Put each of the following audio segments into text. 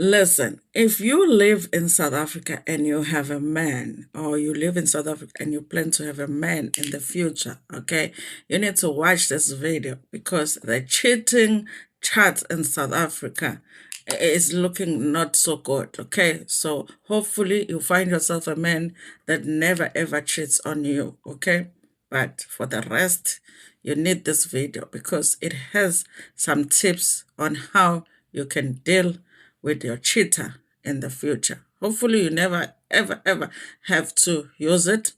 Listen, if you live in South Africa and you have a man, or you live in South Africa and you plan to have a man in the future, okay, you need to watch this video because the cheating chart in South Africa is looking not so good, okay? So hopefully you find yourself a man that never ever cheats on you, okay? But for the rest, you need this video because it has some tips on how you can deal with your cheater in the future. Hopefully you never ever have to use it,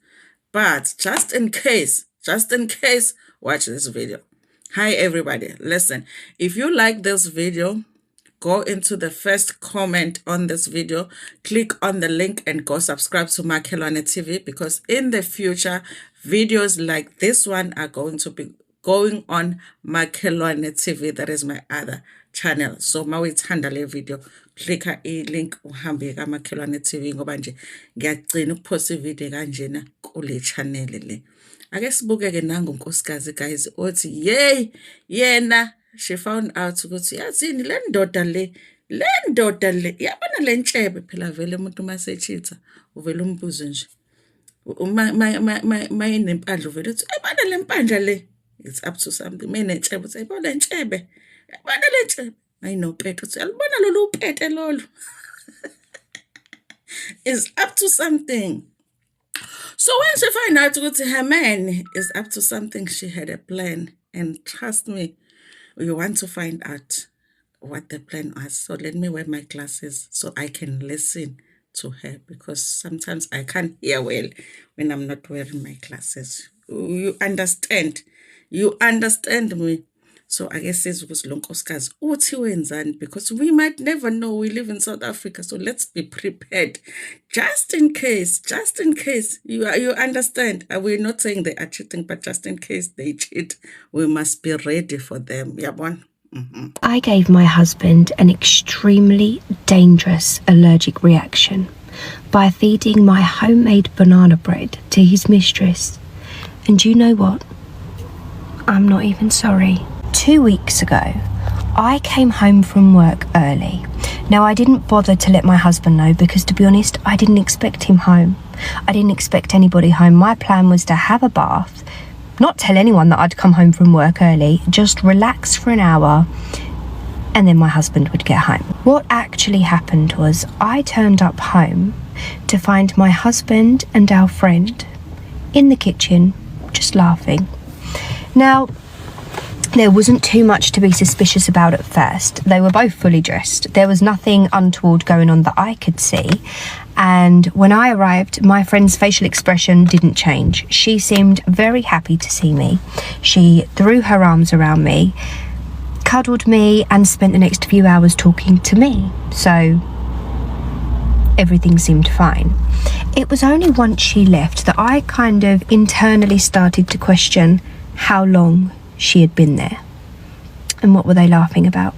but just in case, watch this video. Hi everybody, listen, if you like this video, go into the first comment on this video, click on the link and go subscribe to Makhelwane TV, because in the future videos like this one are going to be going on Makhelwane TV. That is my other channel. So mawuyithanda le video, clicka i-link uhambe kaMakhelwane TV, ngoba nje ngiyagcina ukuphosta ivideo kanjena kule channel le. Ake sibukeke nangonkosikazi guys othi yey yena she found out ukuthi yathini le ndoda le yabona le ntshebe phela vele umuntu masechitha uvela umbuzo nje uma inempandla uvela uthi ayibona le mpandla le. It's up to something. Mina ntshebe uthi ayibona le ntshebe, yabona le ntshebe ayinopete uthi alibona lolu upete lolu. Is up to something. So when she find out ukuthi her man is up to something, she had a plan, and trust me, you want to find out what the plan was. So let me wear my glasses so I can listen to her, because sometimes I can't hear well when I'm not wearing my glasses. You understand? You understand me? So I guess this was Lonkoskas uthi wenzani, because we might never know. We live in South Africa, so let's be prepared. Just in case, you understand. We're not saying they are cheating, but just in case they cheat, we must be ready for them. Yabon? I gave my husband an extremely dangerous allergic reaction by feeding my homemade banana bread to his mistress. And you know what? I'm not even sorry. 2 weeks ago, I came home from work early. Now, I didn't bother to let my husband know because, to be honest, I didn't expect him home. I didn't expect anybody home. My plan was to have a bath, not tell anyone that I'd come home from work early, just relax for an hour, and then my husband would get home. What actually happened was I turned up home to find my husband and our friend in the kitchen, just laughing. Now, there wasn't too much to be suspicious about at first. They were both fully dressed. There was nothing untoward going on that I could see. And when I arrived, my friend's facial expression didn't change. She seemed very happy to see me. She threw her arms around me, cuddled me, and spent the next few hours talking to me. So everything seemed fine. It was only once she left that I kind of internally started to question how long she had been there and what were they laughing about.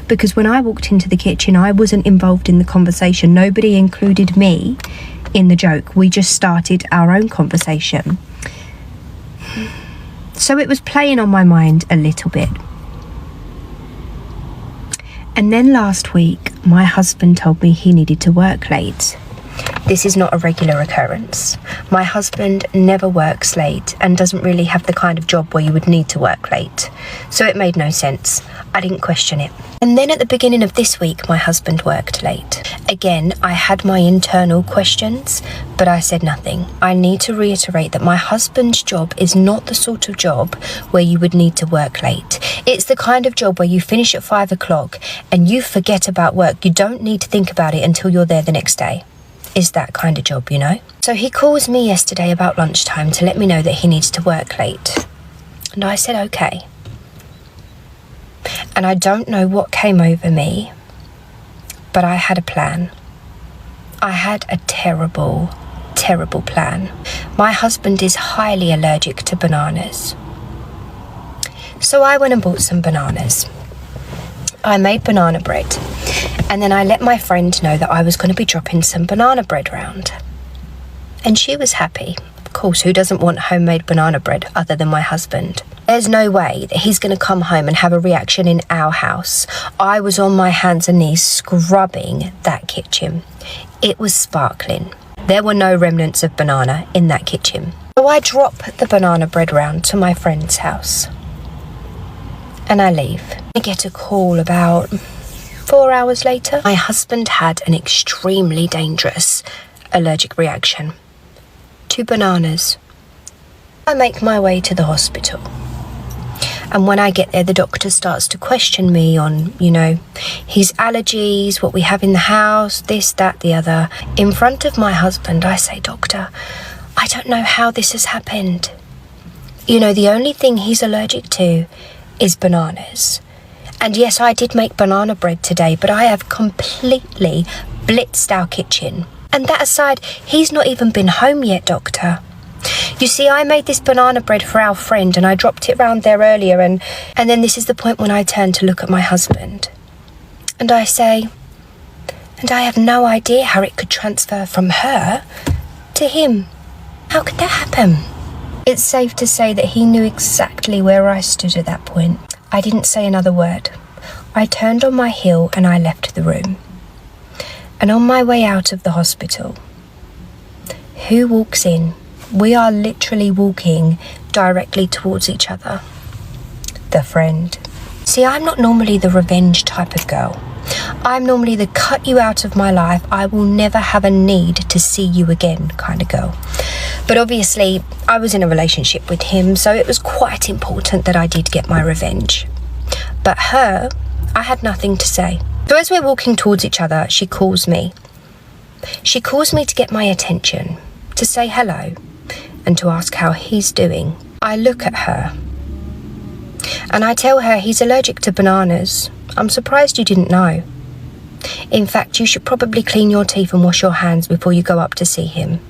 Because when I walked into the kitchen, I wasn't involved in the conversation. Nobody included me in the joke. We just started our own conversation. So it was playing on my mind a little bit. And then last week, my husband told me he needed to work late. This is not a regular occurrence. My husband never works late and doesn't really have the kind of job where you would need to work late. So it made no sense. I didn't question it. And then at the beginning of this week, my husband worked late. Again, I had my internal questions, but I said nothing. I need to reiterate that my husband's job is not the sort of job where you would need to work late. It's the kind of job where you finish at 5 o'clock and you forget about work. You don't need to think about it until you're there the next day. Is that kind of job, you know? So he calls me yesterday about lunchtime to let me know that he needs to work late. And I said, okay. And I don't know what came over me, but I had a plan. I had a terrible plan. My husband is highly allergic to bananas. So I went and bought some bananas. I made banana bread, and then I let my friend know that I was going to be dropping some banana bread round. And she was happy. Of course, who doesn't want homemade banana bread other than my husband? There's no way that he's going to come home and have a reaction in our house. I was on my hands and knees scrubbing that kitchen. It was sparkling. There were no remnants of banana in that kitchen. So I drop the banana bread round to my friend's house. And I leave. I get a call about 4 hours later. My husband had an extremely dangerous allergic reaction to bananas. I make my way to the hospital. And when I get there, the doctor starts to question me on, his allergies, what we have in the house, this, that, the other. In front of my husband, I say, "Doctor, I don't know how this has happened. The only thing he's allergic to is bananas. And yes, I did make banana bread today, but I have completely blitzed our kitchen. And that aside, he's not even been home yet, doctor. You see, I made this banana bread for our friend and I dropped it round there earlier and then this is the point when I turn to look at my husband. And I say, and I have no idea how it could transfer from her to him. How could that happen?" It's safe to say that he knew exactly where I stood at that point. I didn't say another word. I turned on my heel and I left the room. And on my way out of the hospital, who walks in? We are literally walking directly towards each other. The friend. See, I'm not normally the revenge type of girl. I'm normally the cut you out of my life, I will never have a need to see you again kind of girl. But obviously, I was in a relationship with him, so it was quite important that I did get my revenge. But her, I had nothing to say. So as we're walking towards each other, she calls me. She calls me to get my attention, to say hello, and to ask how he's doing. I look at her, and I tell her he's allergic to bananas. I'm surprised you didn't know. In fact, you should probably clean your teeth and wash your hands before you go up to see him.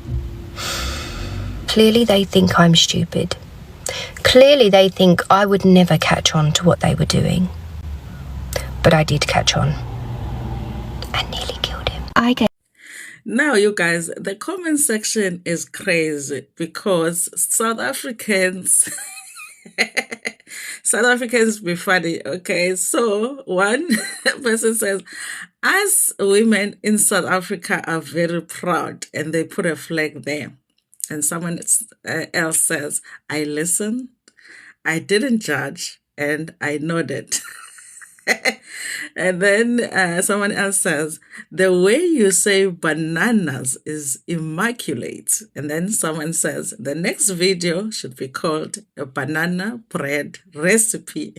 Clearly they think I'm stupid. Clearly they think I would never catch on to what they were doing. But I did catch on. And nearly killed him. Now, you guys, the comment section is crazy because South Africans be funny, okay? So one person says, "Us women in South Africa are very proud," and they put a flag there. And someone else says, "I listened, I didn't judge, and I nodded." And then someone else says, "The way you say bananas is immaculate." And then someone says, "The next video should be called a banana bread recipe."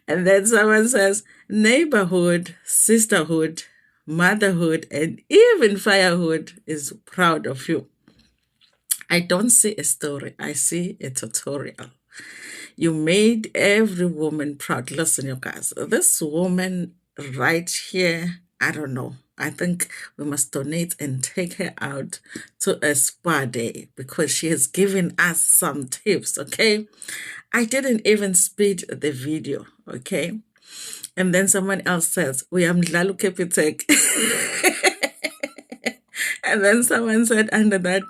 And then someone says, "Neighborhood, sisterhood, motherhood, and even firehood is proud of you." I don't see a story, I see a tutorial. You made every woman proud. Listen, you guys, this woman right here, I don't know. I think we must donate and take her out to a spa day because she has given us some tips, okay? I didn't even speed the video, okay? And then someone else says, "Uyamdlala uKepitek." And then someone said under that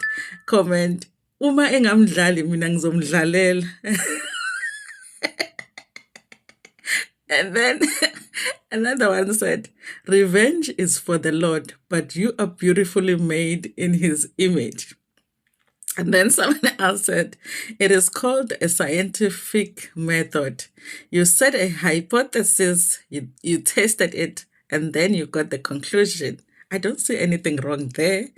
comment, "Uma engamdlali mina ngizomdlalela." And then another one said, "Revenge is for the Lord, but you are beautifully made in his image." And then someone else said, "It is called a scientific method. You set a hypothesis, you tested it, and then you got the conclusion. I don't see anything wrong there."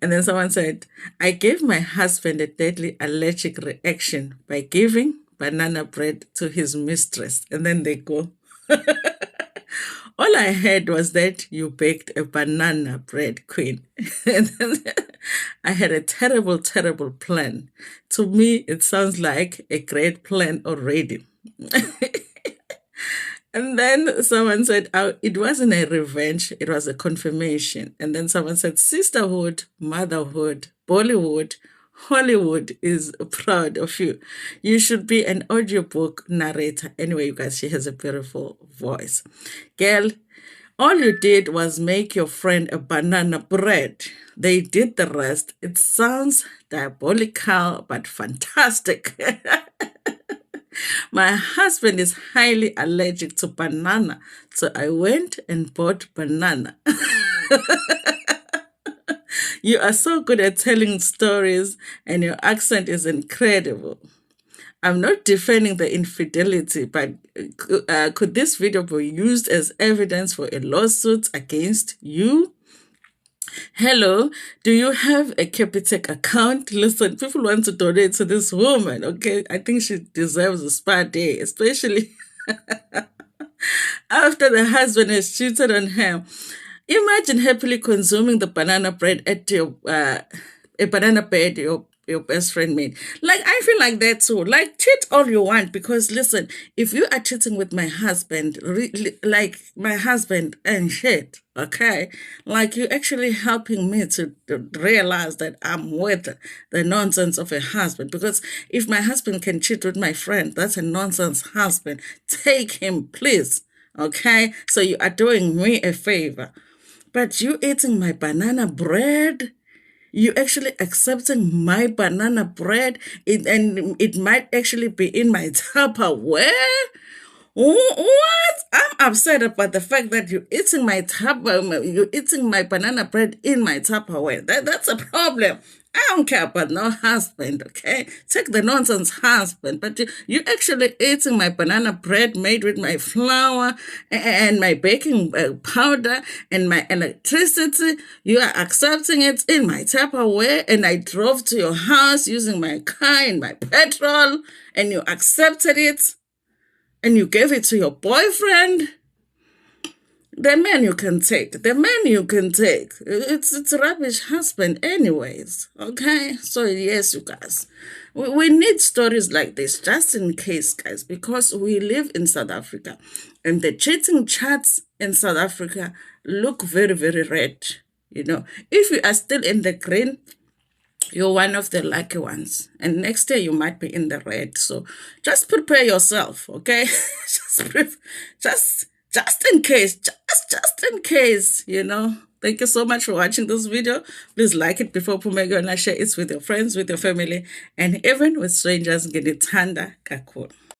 And then someone said, "I gave my husband a deadly allergic reaction by giving banana bread to his mistress." And then they go, "All I heard was that you baked a banana bread, queen." And then I had a terrible, terrible plan. To me, it sounds like a great plan already. And then someone said, "Oh, it wasn't a revenge, it was a confirmation." And then someone said, "Sisterhood, motherhood, Bollywood, Hollywood is proud of you. You should be an audiobook narrator." Anyway, you guys, she has a beautiful voice. Girl, All you did was make your friend a banana bread. They did the rest. It sounds diabolical, but fantastic. My husband is highly allergic to banana, so I went and bought banana. You are so good at telling stories, and your accent is incredible. I'm not defending the infidelity, but could this video be used as evidence for a lawsuit against you? Hello, do you have a Capitec account? Listen, people want to donate to this woman, okay? I think she deserves a spa day, especially after the husband has cheated on her. Imagine happily consuming the banana bread at your a banana bread your best friend made. Like I feel like that too. Like cheat all you want because listen, if you are cheating with my husband, like my husband and shit, okay, like you actually helping me to realize that I'm with the nonsense of a husband. Because if my husband can cheat with my friend, that's a nonsense husband. Take him, please. Okay, so you are doing me a favor. But you eating my banana bread? You actually accepting my banana bread? And it might actually be in my Tupperware? What? I'm upset about the fact that you're eating my banana bread in my Tupperware. That's a problem. I don't care about no husband, okay? Take the nonsense husband, but you actually eating my banana bread made with my flour and my baking powder and my electricity. You are accepting it in my Tupperware, and I drove to your house using my car and my petrol, and you accepted it, and you gave it to your boyfriend. The man you can take. The man you can take. It's a rubbish husband anyways. Okay? So yes, you guys. We need stories like this just in case, guys, because we live in South Africa. And the cheating charts in South Africa look very, very red. You know, if you are still in the green, you're one of the lucky ones. And next year you might be in the red. So just prepare yourself, okay? just in case, just in case, you know. Thank you so much for watching this video. Please like it before Pumego and share it with your friends, with your family, and even with strangers. Get it tanda kakul.